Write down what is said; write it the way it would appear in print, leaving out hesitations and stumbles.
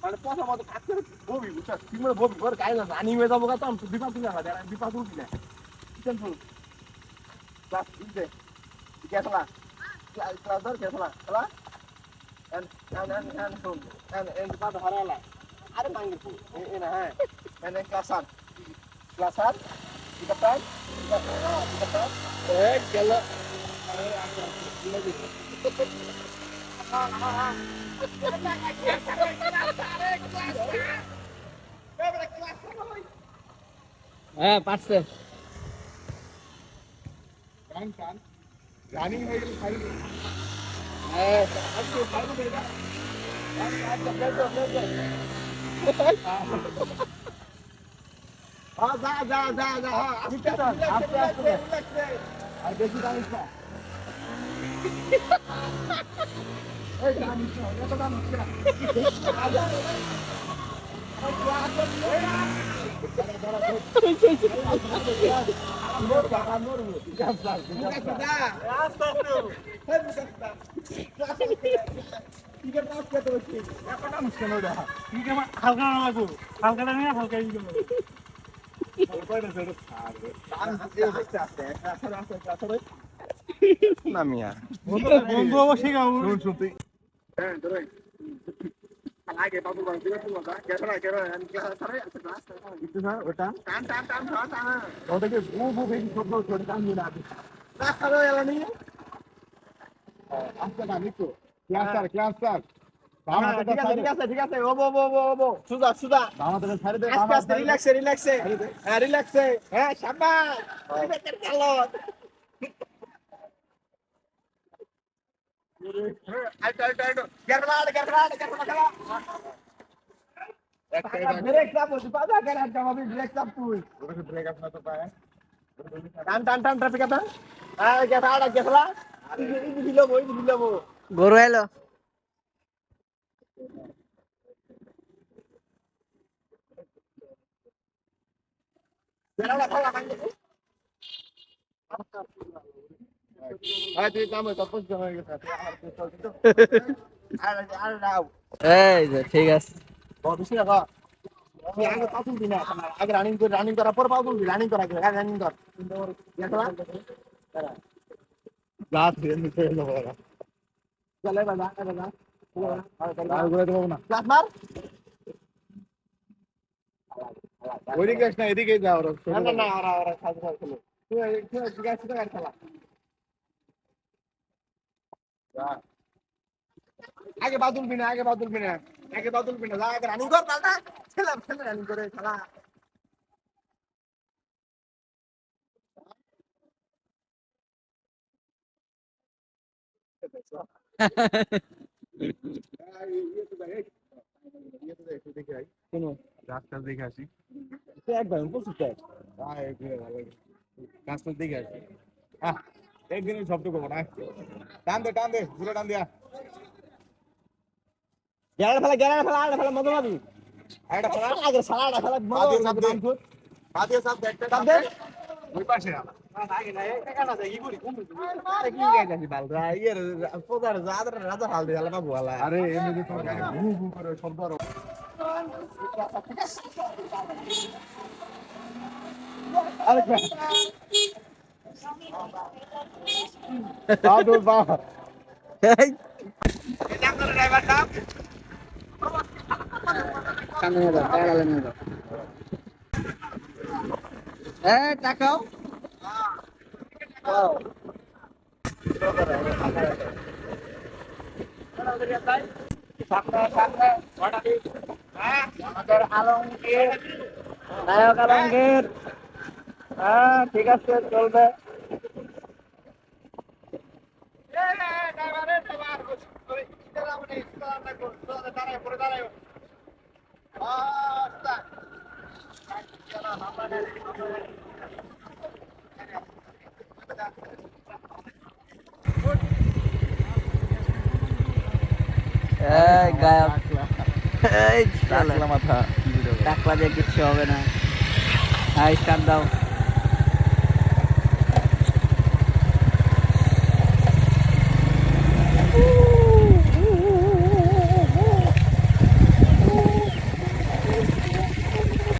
মানে পচা মতো কাজ করে ববি বুঝছো ঠিক মতো ববি করে গায়ে না রানিং হয়ে যাবো তো আমি বিপদ তুলে না যারা বিপদ উঠি না কিচেন ফুল ক্লাস দিতে কেসলা ক্লাস ধর কেসলা খেলা and full and বাদ হারালা আরে মাইন্ড ফুল এ না হ্যাঁ and ক্লাস আর এটা টাইম এ গেল হ্যাঁ পারছে রানিং হয়ে গেল খাই আর বেশি দামিস না এত দামিস না বন্ধু অবশ্যই আগে বাবু বাবু কেসরা কেসরা ওটা টান টান টান টান ওটাকে বু বেশি শব্দ করে টান দিন আগে রাস্তা এলা নিয়ে আস্তে না নিকো ক্লাস ঠিক আছে ওবো সুদা আমাদের ছাড়ে দে আস্তে রিল্যাক্সে হ্যাঁ শাবাশ রিল্যাক্সের খেলো আইটো গেরলা খেলা ব্রেক চাপ বাজা করে জবাবি ব্রেক চাপ তুই ওটা ব্রেক আপনা তো পায় টান ট্রাফিক আপনা গেছলা দিলবো গরু এলো গেরালা খেলা মাইন্ড তুই কাম তো পৌঁছ হয়ে গেছে আর নাও এই যে ঠিক আছে বহুত বেশি রাখা তুই আগে পাতুল দিনা আগে রানিং করার পর পাতুল দি রানিং করা আগে রানিং কর দেখলা রাত দিয়ে নিতে এলো বড়া চলে বাবা আর ঘুরে দেবো না ক্লাস মার ওইদিকে না এদিকে যাও না ওরা সাথে খেলো তুই জিজ্ঞাসা করে খেলা আগে বাদুল বিনা যা আগে রানিং কর দাদা খেলা রানিং করে খেলা কোন রাস্তা দেখে আসি একবার প্রচুর রাস্তা দেখে আসি একদিনের শব্দ করবো না টান দে ঘুরে টান দিয়া গেরার ফেলা মজা পাবি একটা ফেলা আগে সালাটা ফেলা মজা সব দেখতে দে ওই পাশে আগে না একা যাই করি আরে কি গাইছি বালরা ইয়ার পোদার রাজা হাল দিয়ে আলা বাবু আলা আরে এমনি তো গাড়ি ঘু করে শব্দ আর আরে বাদুর বা এই এটা আপনার ড্রাইভার সাহেব সামনে দাও টাকা নিয়ে দাও টাকাও আমাদের আলমগীর নায়ক আলমগীর হ্যাঁ ঠিক আছে চলবে গায়ক এই মাথা টাকলা দিয়ে কিচ্ছু হবে না স্টার্ট দাও